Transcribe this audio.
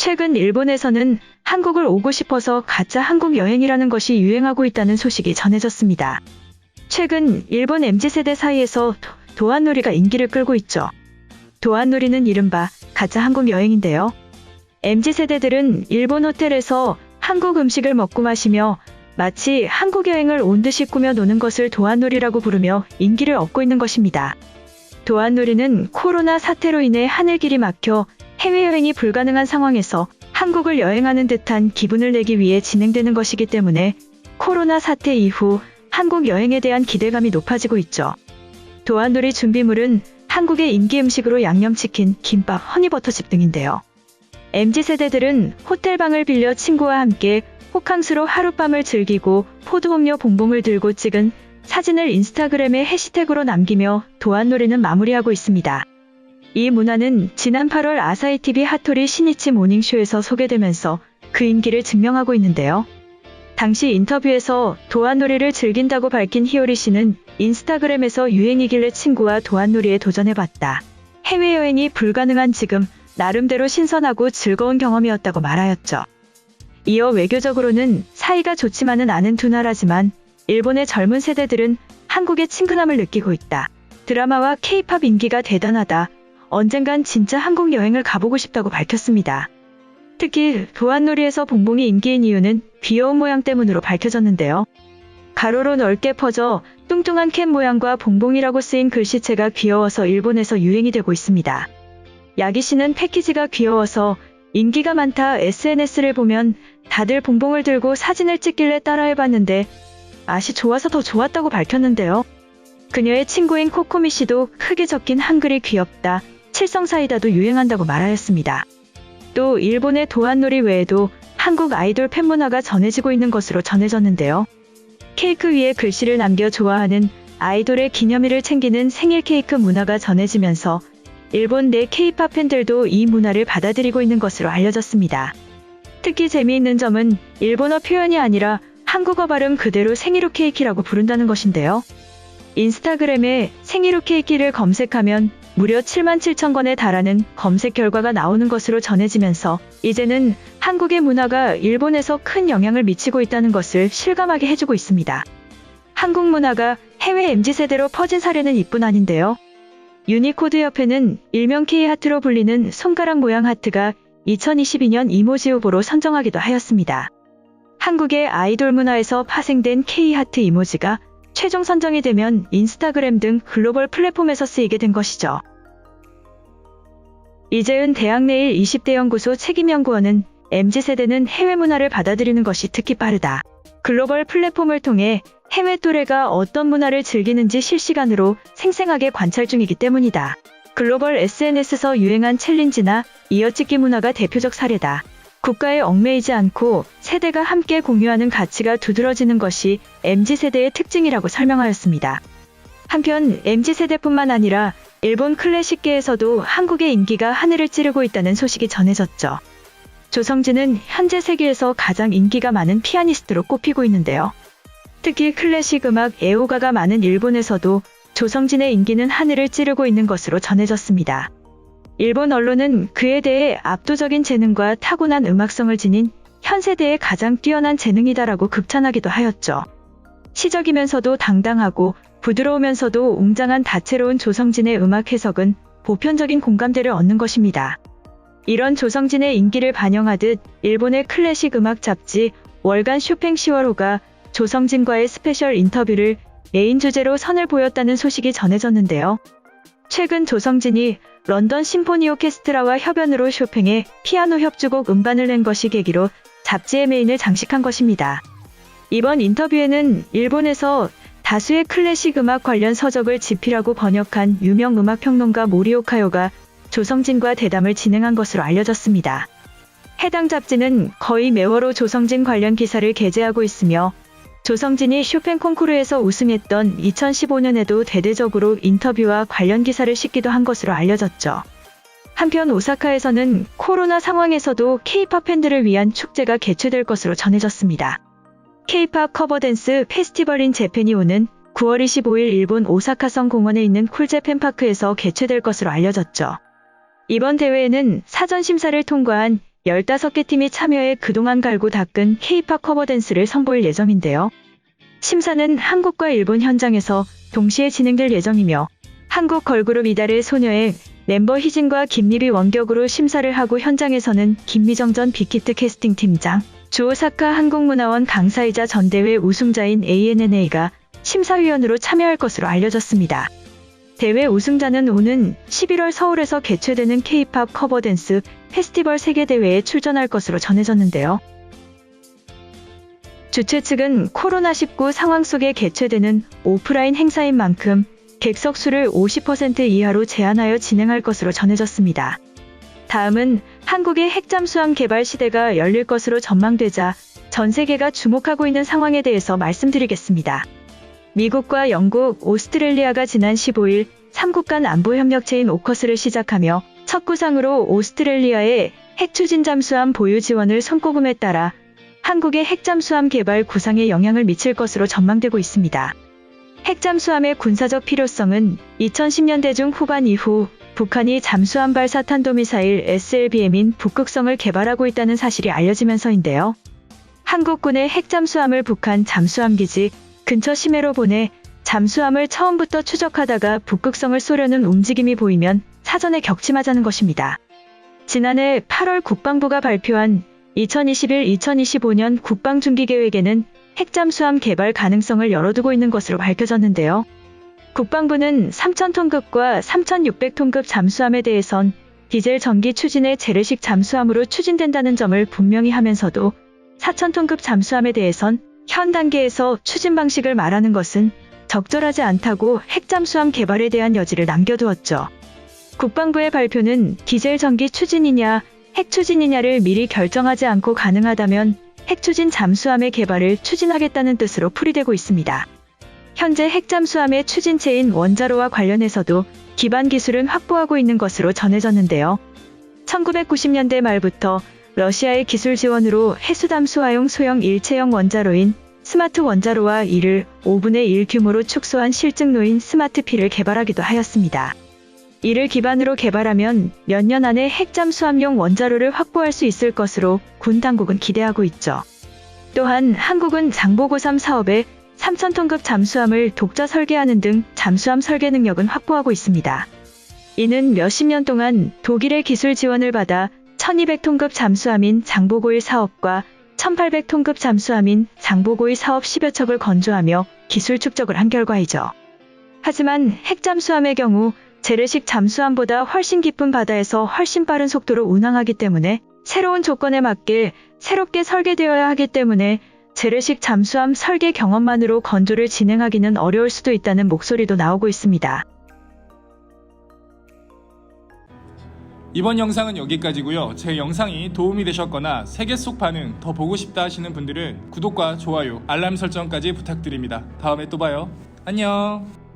최근 일본에서는 한국을 오고 싶어서 가짜 한국 여행이라는 것이 유행하고 있다는 소식이 전해졌습니다. 최근 일본 MZ세대 사이에서 도안놀이가 인기를 끌고 있죠. 도안놀이는 이른바 가짜 한국 여행인데요. MZ세대들은 일본 호텔에서 한국 음식을 먹고 마시며 마치 한국 여행을 온 듯이 꾸며 노는 것을 도안놀이라고 부르며 인기를 얻고 있는 것입니다. 도안놀이는 코로나 사태로 인해 하늘길이 막혀 해외여행이 불가능한 상황에서 한국을 여행하는 듯한 기분을 내기 위해 진행되는 것이기 때문에 코로나 사태 이후 한국 여행에 대한 기대감이 높아지고 있죠. 도안놀이 준비물은 한국의 인기 음식으로 양념치킨, 김밥, 허니버터칩 등인데요. MZ세대들은 호텔방을 빌려 친구와 함께 호캉스로 하룻밤을 즐기고 포도음료 봉봉을 들고 찍은 사진을 인스타그램에 해시태그로 남기며 도안놀이는 마무리하고 있습니다. 이 문화는 지난 8월 아사히TV 핫토리 시니치 모닝쇼에서 소개되면서 그 인기를 증명하고 있는데요. 당시 인터뷰에서 도안놀이를 즐긴다고 밝힌 히요리 씨는 인스타그램에서 유행이길래 친구와 도안놀이에 도전해봤다. 해외여행이 불가능한 지금 나름대로 신선하고 즐거운 경험이었다고 말하였죠. 이어 외교적으로는 사이가 좋지만은 않은 두 나라지만 일본의 젊은 세대들은 한국의 친근함을 느끼고 있다. 드라마와 K-팝 인기가 대단하다. 언젠간 진짜 한국 여행을 가보고 싶다고 밝혔습니다. 특히 도안놀이에서 봉봉이 인기인 이유는 귀여운 모양 때문으로 밝혀졌는데요. 가로로 넓게 퍼져 뚱뚱한 캣 모양과 봉봉이라고 쓰인 글씨체가 귀여워서 일본에서 유행이 되고 있습니다. 야기 씨는 패키지가 귀여워서 인기가 많다 SNS를 보면 다들 봉봉을 들고 사진을 찍길래 따라해봤는데 맛이 좋아서 더 좋았다고 밝혔는데요. 그녀의 친구인 코코미 씨도 크게 적힌 한글이 귀엽다. 칠성사이다도 유행한다고 말하였습니다. 또 일본의 도안놀이 외에도 한국 아이돌 팬문화가 전해지고 있는 것으로 전해졌는데요. 케이크 위에 글씨를 남겨 좋아하는 아이돌의 기념일을 챙기는 생일 케이크 문화가 전해지면서 일본 내 K-팝 팬들도 이 문화를 받아들이고 있는 것으로 알려졌습니다. 특히 재미있는 점은 일본어 표현이 아니라 한국어 발음 그대로 생일후 케이크라고 부른다는 것인데요. 인스타그램에 생일후 케이크를 검색하면 무려 77,000건에 달하는 검색 결과가 나오는 것으로 전해지면서 이제는 한국의 문화가 일본에서 큰 영향을 미치고 있다는 것을 실감하게 해주고 있습니다. 한국 문화가 해외 MZ세대로 퍼진 사례는 이뿐 아닌데요. 유니코드 협회는 일명 K하트로 불리는 손가락 모양 하트가 2022년 이모지 후보로 선정하기도 하였습니다. 한국의 아이돌 문화에서 파생된 K하트 이모지가 최종 선정이 되면 인스타그램 등 글로벌 플랫폼에서 쓰이게 된 것이죠. 이재은 대학내일 20대 연구소 책임연구원은 MZ세대는 해외 문화를 받아들이는 것이 특히 빠르다. 글로벌 플랫폼을 통해 해외 또래가 어떤 문화를 즐기는지 실시간으로 생생하게 관찰 중이기 때문이다. 글로벌 SNS에서 유행한 챌린지나 이어찍기 문화가 대표적 사례다. 국가에 얽매이지 않고 세대가 함께 공유하는 가치가 두드러지는 것이 MZ세대의 특징이라고 설명하였습니다. 한편 MZ세대뿐만 아니라 일본 클래식계에서도 한국의 인기가 하늘을 찌르고 있다는 소식이 전해졌죠. 조성진은 현재 세계에서 가장 인기가 많은 피아니스트로 꼽히고 있는데요. 특히 클래식 음악 애호가가 많은 일본에서도 조성진의 인기는 하늘을 찌르고 있는 것으로 전해졌습니다. 일본 언론은 그에 대해 압도적인 재능과 타고난 음악성을 지닌 현 세대의 가장 뛰어난 재능이다라고 극찬하기도 하였죠. 시적이면서도 당당하고 부드러우면서도 웅장한 다채로운 조성진의 음악 해석은 보편적인 공감대를 얻는 것입니다. 이런 조성진의 인기를 반영하듯 일본의 클래식 음악 잡지 월간 쇼팽 10월호가 조성진과의 스페셜 인터뷰를 메인 주제로 선을 보였다는 소식이 전해졌는데요. 최근 조성진이 런던 심포니 오케스트라와 협연으로 쇼팽의 피아노 협주곡 음반을 낸 것이 계기로 잡지의 메인을 장식한 것입니다. 이번 인터뷰에는 일본에서 다수의 클래식 음악 관련 서적을 집필하고 번역한 유명 음악평론가 모리오 카요가 조성진과 대담을 진행한 것으로 알려졌습니다. 해당 잡지는 거의 매월호 조성진 관련 기사를 게재하고 있으며 조성진이 쇼팽 콩쿠르에서 우승했던 2015년에도 대대적으로 인터뷰와 관련 기사를 싣기도 한 것으로 알려졌죠. 한편 오사카에서는 코로나 상황에서도 K-팝 팬들을 위한 축제가 개최될 것으로 전해졌습니다. K-팝 커버댄스 페스티벌인 재팬이 오는 9월 25일 일본 오사카성 공원에 있는 쿨재팬파크에서 개최될 것으로 알려졌죠. 이번 대회에는 사전 심사를 통과한 15개 팀이 참여해 그동안 갈고 닦은 K-팝 커버 댄스를 선보일 예정인데요. 심사는 한국과 일본 현장에서 동시에 진행될 예정이며 한국 걸그룹 이달의 소녀의 멤버 희진과 김리비 원격으로 심사를 하고 현장에서는 김미정 전 빅히트 캐스팅 팀장, 주오사카 한국문화원 강사이자 전대회 우승자인 ANNA가 심사위원으로 참여할 것으로 알려졌습니다. 대회 우승자는 오는 11월 서울에서 개최되는 K-팝 커버 댄스 페스티벌 세계대회에 출전할 것으로 전해졌는데요. 주최 측은 코로나19 상황 속에 개최되는 오프라인 행사인 만큼 객석 수를 50% 이하로 제한하여 진행할 것으로 전해졌습니다. 다음은 한국의 핵잠수함 개발 시대가 열릴 것으로 전망되자 전 세계가 주목하고 있는 상황에 대해서 말씀드리겠습니다. 미국과 영국, 오스트레일리아가 지난 15일 3국 간 안보협력체인 오커스를 시작하며 첫 구상으로 오스트레일리아의 핵추진 잠수함 보유 지원을 손꼽음에 따라 한국의 핵잠수함 개발 구상에 영향을 미칠 것으로 전망되고 있습니다. 핵잠수함의 군사적 필요성은 2010년대 중 후반 이후 북한이 잠수함 발사 탄도미사일 SLBM인 북극성을 개발하고 있다는 사실이 알려지면서인데요. 한국군의 핵잠수함을 북한 잠수함 기지 근처 심해로 보내 잠수함을 처음부터 추적하다가 북극성을 쏘려는 움직임이 보이면 사전에 격침하자는 것입니다. 지난해 8월 국방부가 발표한 2021-2025년 국방중기계획에는 핵잠수함 개발 가능성을 열어두고 있는 것으로 밝혀졌는데요. 국방부는 3,000톤급과 3,600톤급 잠수함에 대해선 디젤 전기 추진의 재래식 잠수함으로 추진된다는 점을 분명히 하면서도 4,000톤급 잠수함에 대해선 현 단계에서 추진 방식을 말하는 것은 적절하지 않다고 핵잠수함 개발에 대한 여지를 남겨두었죠. 국방부의 발표는 디젤 전기 추진이냐 핵 추진이냐를 미리 결정하지 않고 가능하다면 핵추진 잠수함의 개발을 추진하겠다는 뜻으로 풀이되고 있습니다. 현재 핵잠수함의 추진체인 원자로와 관련해서도 기반 기술은 확보하고 있는 것으로 전해졌는데요. 1990년대 말부터 러시아의 기술 지원으로 해수담 수화용 소형 일체형 원자로인 스마트 원자로와 이를 5분의 1 규모로 축소한 실증로인 스마트-P를 개발하기도 하였습니다. 이를 기반으로 개발하면 몇 년 안에 핵잠수함용 원자로를 확보할 수 있을 것으로 군 당국은 기대하고 있죠. 또한 한국은 장보고3 사업에 3,000톤급 잠수함을 독자 설계하는 등 잠수함 설계 능력은 확보하고 있습니다. 이는 몇십 년 동안 독일의 기술 지원을 받아 1,200톤급 잠수함인 장보고1 사업과 1,800톤급 잠수함인 장보고2 사업 10여 척을 건조하며 기술 축적을 한 결과이죠. 하지만 핵잠수함의 경우 재래식 잠수함보다 훨씬 깊은 바다에서 훨씬 빠른 속도로 운항하기 때문에 새로운 조건에 맞게 새롭게 설계되어야 하기 때문에 재래식 잠수함 설계 경험만으로 건조를 진행하기는 어려울 수도 있다는 목소리도 나오고 있습니다. 이번 영상은 여기까지고요. 제 영상이 도움이 되셨거나 세계 속 반응 더 보고 싶다 하시는 분들은 구독과 좋아요, 알람 설정까지 부탁드립니다. 다음에 또 봐요. 안녕.